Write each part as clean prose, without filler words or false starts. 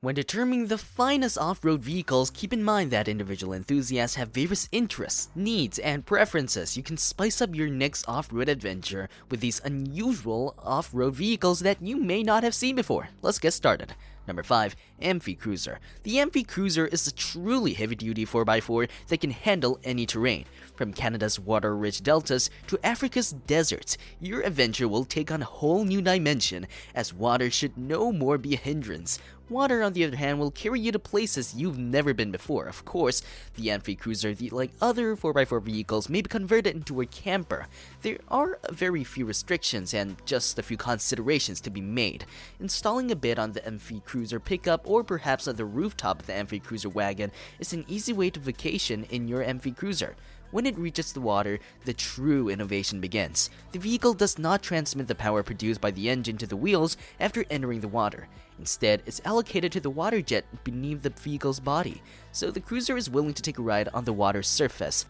When determining the finest off-road vehicles, keep in mind that individual enthusiasts have various interests, needs, and preferences. You can spice up your next off-road adventure with these unusual off-road vehicles that you may not have seen before. Let's get started. Number 5. Amphi Cruiser. The Amphi Cruiser is a truly heavy-duty 4x4 that can handle any terrain. From Canada's water-rich deltas to Africa's deserts, your adventure will take on a whole new dimension, as water should no more be a hindrance. Water, on the other hand, will carry you to places you've never been before. Of course, the Amphi Cruiser, like other 4x4 vehicles, may be converted into a camper. There are very few restrictions and just a few considerations to be made. Installing a bed on the Amphi Cruiser pickup or perhaps on the rooftop of the Amphi Cruiser wagon is an easy way to vacation in your Amphi Cruiser. When it reaches the water, the true innovation begins. The vehicle does not transmit the power produced by the engine to the wheels after entering the water. Instead, it's allocated to the water jet beneath the vehicle's body, so the cruiser is willing to take a ride on the water's surface.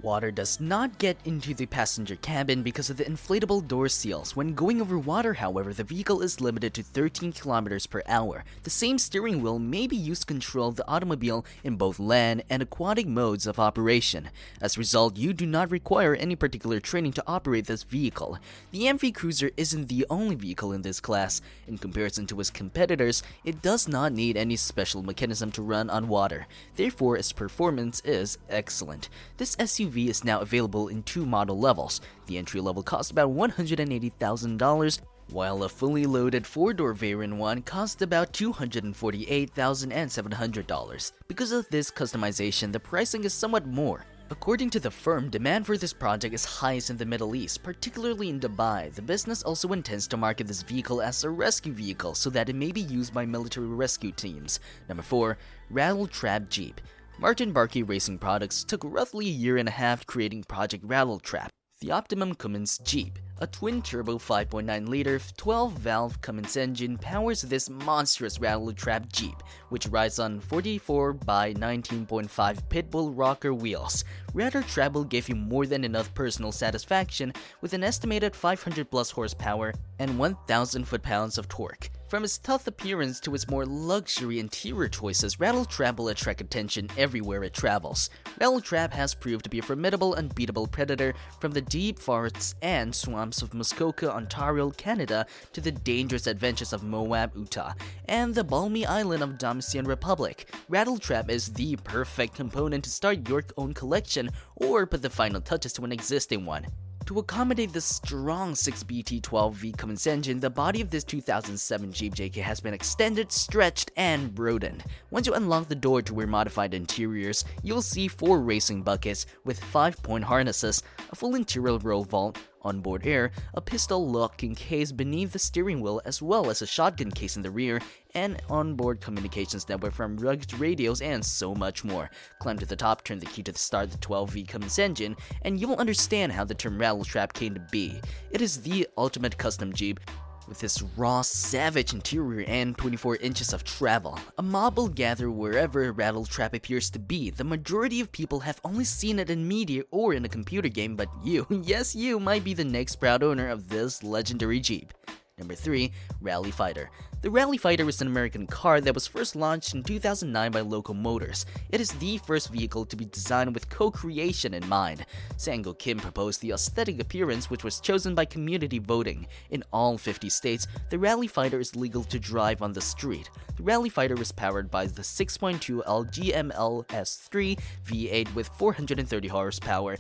Water does not get into the passenger cabin because of the inflatable door seals. When going over water, however, the vehicle is limited to 13 km per hour. The same steering wheel may be used to control the automobile in both land and aquatic modes of operation. As a result, you do not require any particular training to operate this vehicle. The Amphi Cruiser isn't the only vehicle in this class. In comparison to its competitors, it does not need any special mechanism to run on water. Therefore, its performance is excellent. This SUV is now available in 2 model levels. The entry level costs about $180,000, while a fully loaded 4-door variant one costs about $248,700. Because of this customization, the pricing is somewhat more. According to the firm, demand for this project is highest in the Middle East, particularly in Dubai. The business also intends to market this vehicle as a rescue vehicle so that it may be used by military rescue teams. Number 4. Rattletrap Jeep. Martin Barkey Racing Products took roughly a year and a half creating Project Rattletrap, the Optimum Cummins Jeep. A twin-turbo 5.9-liter 12-valve Cummins engine powers this monstrous Rattletrap Jeep, which rides on 44 by 19.5 Pitbull rocker wheels. Rattletrap will give you more than enough personal satisfaction with an estimated 500-plus horsepower and 1,000 foot-pounds of torque. From its tough appearance to its more luxury interior choices, Rattletrap will attract attention everywhere it travels. Rattletrap has proved to be a formidable, unbeatable predator from the deep forests and swamps of Muskoka, Ontario, Canada, to the dangerous adventures of Moab, Utah, and the balmy island of Dominican Republic. Rattletrap is the perfect component to start your own collection or put the final touches to an existing one. To accommodate the strong 6BT12V Cummins engine, the body of this 2007 Jeep JK has been extended, stretched, and broadened. Once you unlock the door to our modified interiors, you'll see 4 racing buckets with 5-point harnesses, a full interior roll vault, onboard air, a pistol locking case beneath the steering wheel, as well as a shotgun case in the rear, and onboard communications network from rugged radios, and so much more. Climb to the top, turn the key to start the 12V Cummins engine, and you will understand how the term Rattletrap came to be. It is the ultimate custom Jeep, with its raw, savage interior and 24 inches of travel. A mob will gather wherever Rattletrap appears to be. The majority of people have only seen it in media or in a computer game, but you, yes you, might be the next proud owner of this legendary Jeep. Number 3. Rally Fighter. The Rally Fighter is an American car that was first launched in 2009 by Loco Motors. It is the first vehicle to be designed with co-creation in mind. Sango Kim proposed the aesthetic appearance, which was chosen by community voting. In all 50 states, the Rally Fighter is legal to drive on the street. The Rally Fighter is powered by the 6.2L GML S3 V8 with 430 horsepower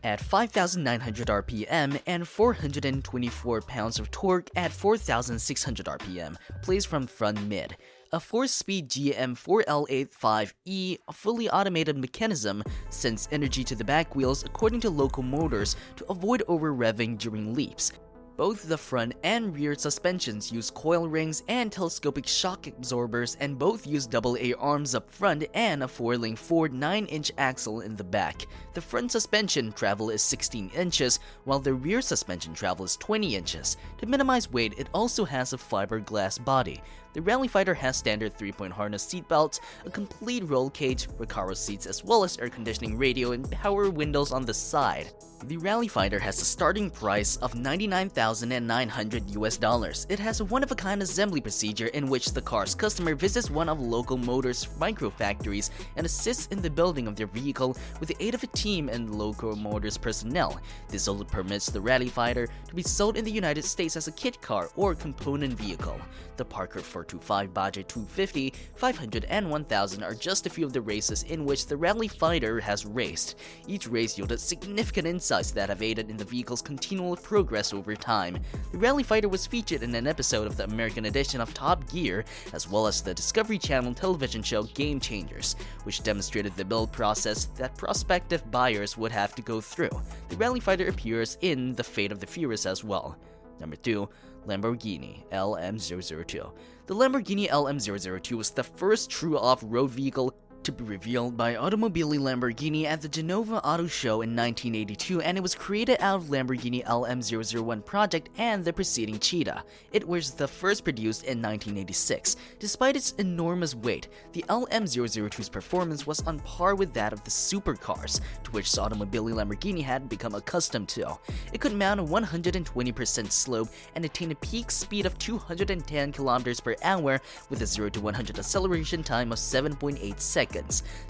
at 5,900 RPM and 424 pounds of torque at 4,600 RPM, placed from front mid. A 4-speed GM 4L85E fully automated mechanism sends energy to the back wheels according to Loco Motors to avoid over-revving during leaps. Both the front and rear suspensions use coil rings and telescopic shock absorbers, and both use AA arms up front and a 4-link Ford 9-inch axle in the back. The front suspension travel is 16 inches, while the rear suspension travel is 20 inches. To minimize weight, it also has a fiberglass body. The Rally Fighter has standard 3-point harness seatbelts, a complete roll cage, Recaro seats, as well as air conditioning radio and power windows on the side. The Rally Fighter has a starting price of $99,900 US. It has a one-of-a-kind assembly procedure in which the car's customer visits one of Local Motors' micro factories and assists in the building of their vehicle with the aid of a team and Local Motors personnel. This also permits the Rally Fighter to be sold in the United States as a kit car or component vehicle. The Parker 425, Budget 250, 500, and 1000 are just a few of the races in which the Rally Fighter has raced. Each race yielded significant insights that have aided in the vehicle's continual progress over time. The Rally Fighter was featured in an episode of the American edition of Top Gear, as well as the Discovery Channel television show Game Changers, which demonstrated the build process that prospective buyers would have to go through. The Rally Fighter appears in The Fate of the Furious as well. Number 2. Lamborghini LM002. The Lamborghini LM002 was the first true off-road vehicle to be revealed by Automobili Lamborghini at the Genova Auto Show in 1982, and it was created out of Lamborghini LM001 project and the preceding Cheetah. It was the first produced in 1986. Despite its enormous weight, the LM002's performance was on par with that of the supercars, to which Automobili Lamborghini had become accustomed to. It could mount a 120% slope and attain a peak speed of 210 km per hour with a 0 to 100 acceleration time of 7.8 seconds.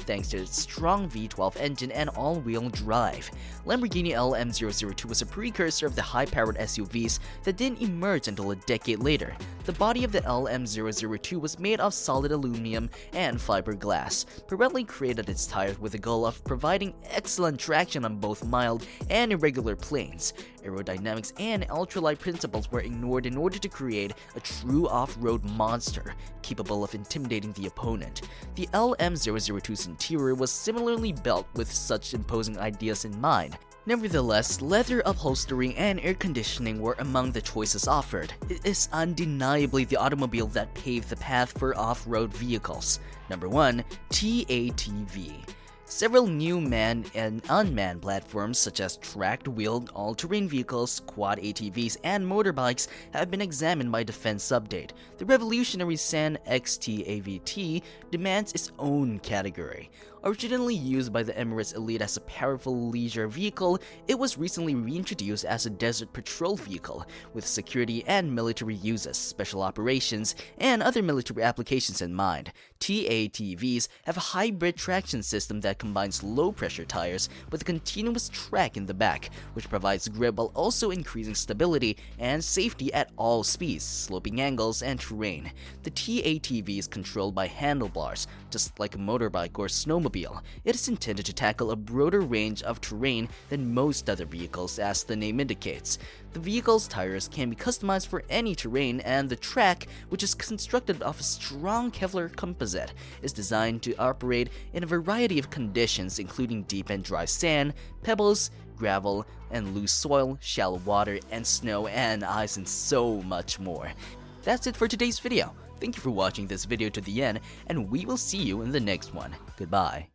Thanks to its strong V12 engine and all-wheel drive. Lamborghini LM002 was a precursor of the high-powered SUVs that didn't emerge until a decade later. The body of the LM002 was made of solid aluminum and fiberglass. Pirelli created its tires with the goal of providing excellent traction on both mild and irregular plains. Aerodynamics and ultralight principles were ignored in order to create a true off-road monster, capable of intimidating the opponent. The LM002's interior was similarly built with such imposing ideas in mind. Nevertheless, leather upholstery and air conditioning were among the choices offered. It is undeniably the automobile that paved the path for off-road vehicles. Number 1. TATV. Several new manned and unmanned platforms such as tracked-wheeled all-terrain vehicles, quad ATVs, and motorbikes have been examined by Defense Update. The revolutionary San XT-AVT demands its own category. Originally used by the Emirates elite as a powerful leisure vehicle, it was recently reintroduced as a desert patrol vehicle with security and military uses, special operations, and other military applications in mind. TATVs have a hybrid traction system that combines low-pressure tires with a continuous track in the back, which provides grip while also increasing stability and safety at all speeds, sloping angles, and terrain. The TATV is controlled by handlebars, just like a motorbike or snowmobile. It is intended to tackle a broader range of terrain than most other vehicles, as the name indicates. The vehicle's tires can be customized for any terrain, and the track, which is constructed of a strong Kevlar composite, is designed to operate in a variety of conditions, including deep and dry sand, pebbles, gravel, and loose soil, shallow water, and snow and ice, and so much more. That's it for today's video. Thank you for watching this video to the end, and we will see you in the next one. Goodbye.